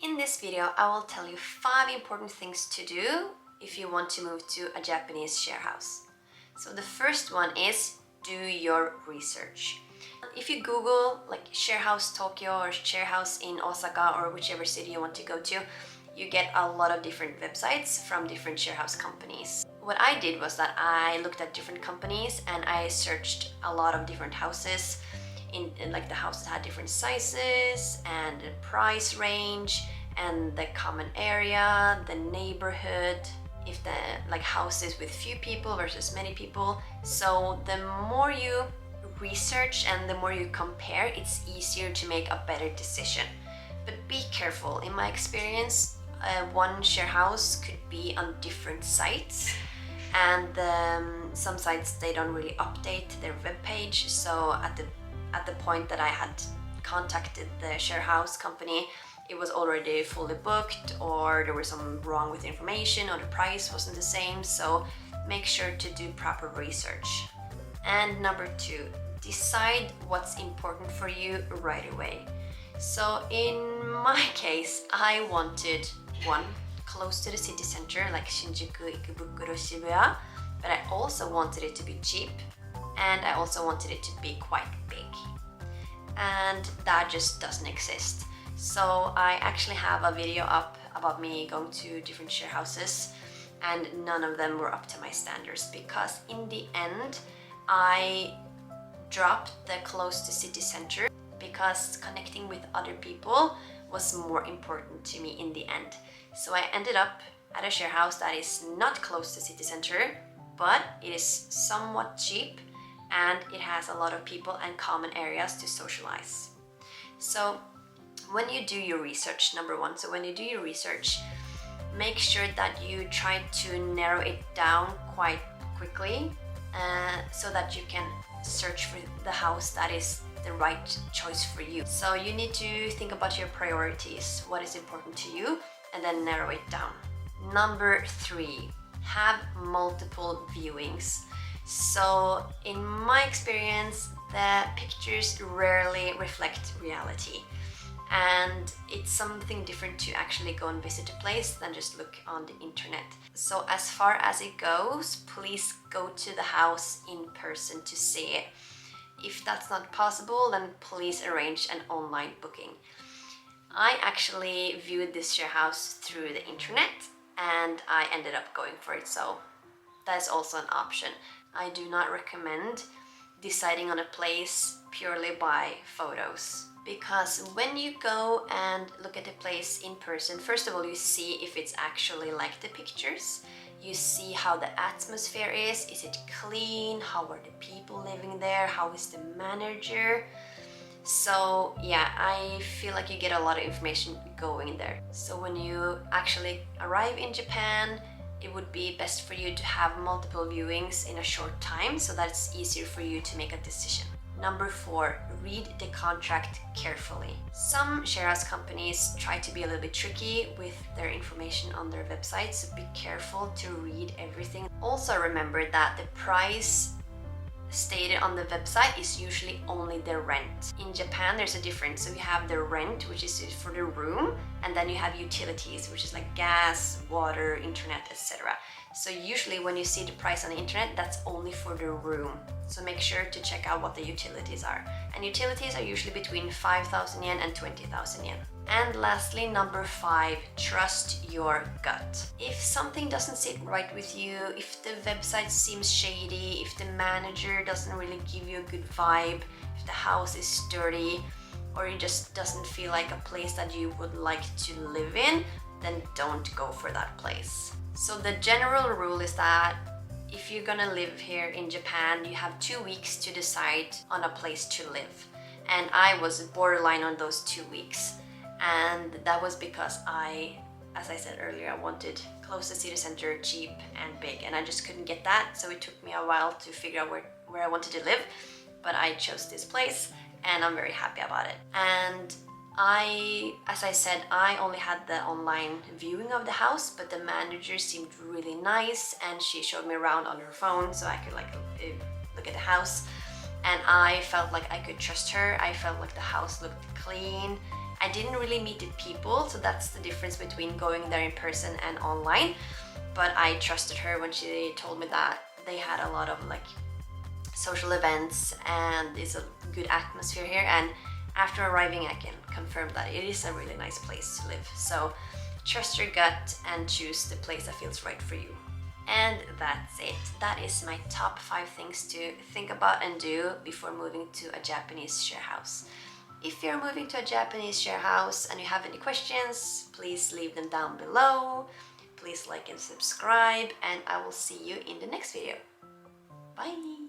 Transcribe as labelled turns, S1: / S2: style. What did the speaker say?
S1: In this video, I will tell you 5 important things to do if you want to move to a Japanese share house. So the first one is do your research. If you Google like share house Tokyo or share house in Osaka or whichever city you want to go to, you get a lot of different websites from different share house companies. What I did was that I looked at different companies and I searched a lot of different houses in like the houses had different sizes and the price range and the common area, the neighborhood, if the like houses with few people versus many people. So the more you research and the more you compare, it's easier to make a better decision. But be careful. In my experience, one share house could be on different sites, and some sites they don't really update their webpage. So at the point that I had contacted the share house company, it was already fully booked, or there was some wrong with the information, or the price wasn't the same. So make sure to do proper research. And number 2, decide what's important for you right away. So in my case, I wanted one close to the city center, like Shinjuku, Ikebukuro, Shibuya, but I also wanted it to be cheap, and I also wanted it to be quite big. And that just doesn't exist. So I actually have a video up about me going to different share houses, and none of them were up to my standards, because in the end I dropped the close to city center because connecting with other people was more important to me in the end. So I ended up at a share house that is not close to city center, but it is somewhat cheap and it has a lot of people and common areas to socialize. So when you do your research, number 1, so when you do your research, make sure that you try to narrow it down quite quickly so that you can search for the house that is the right choice for you. So you need to think about your priorities, what is important to you, and then narrow it down. Number 3, have multiple viewings. So in my experience, the pictures rarely reflect reality, and it's something different to actually go and visit a place than just look on the internet. So as far as it goes, please go to the house in person to see it. If that's not possible, then please arrange an online booking. I actually viewed this share house through the internet and I ended up going for it, so that's also an option. I do not recommend deciding on a place purely by photos, because when you go and look at the place in person, first of all, you see if it's actually like the pictures. You see how the atmosphere is it clean, how are the people living there, how is the manager. So yeah, I feel like you get a lot of information going there. So when you actually arrive in Japan, it would be best for you to have multiple viewings in a short time, so that it's easier for you to make a decision. Number 4, read the contract carefully. Some share house companies try to be a little bit tricky with their information on their website, so be careful to read everything. Also remember that the price stated on the website is usually only the rent. In Japan, there's a difference. So you have the rent, which is for the room, and then you have utilities, which is like gas, water, internet, etc. So usually when you see the price on the internet, that's only for the room. So make sure to check out what the utilities are. And utilities are usually between 5,000 yen and 20,000 yen. And lastly, number 5, trust your gut. If something doesn't sit right with you, if the website seems shady, if the manager doesn't really give you a good vibe, if the house is dirty, or it just doesn't feel like a place that you would like to live in, then don't go for that place. So the general rule is that if you're gonna live here in Japan, you have 2 weeks to decide on a place to live. And I was borderline on those 2 weeks. And that was because as I said earlier, I wanted close to city center, cheap and big, and I just couldn't get that. So it took me a while to figure out where I wanted to live, but I chose this place and I'm very happy about it. And as I said, I only had the online viewing of the house, but the manager seemed really nice and she showed me around on her phone so I could look at the house, and I felt like I could trust her. I felt like the house looked clean I didn't really meet the people, so that's the difference between going there in person and online. But I trusted her when she told me that they had a lot of like social events and it's a good atmosphere here, and after arriving I can confirm that it is a really nice place to live. So trust your gut and choose the place that feels right for you. And that's it. That is my top 5 things to think about and do before moving to a Japanese share house. If you're moving to a Japanese share house and you have any questions, please leave them down below. Please like and subscribe, and I will see you in the next video. Bye!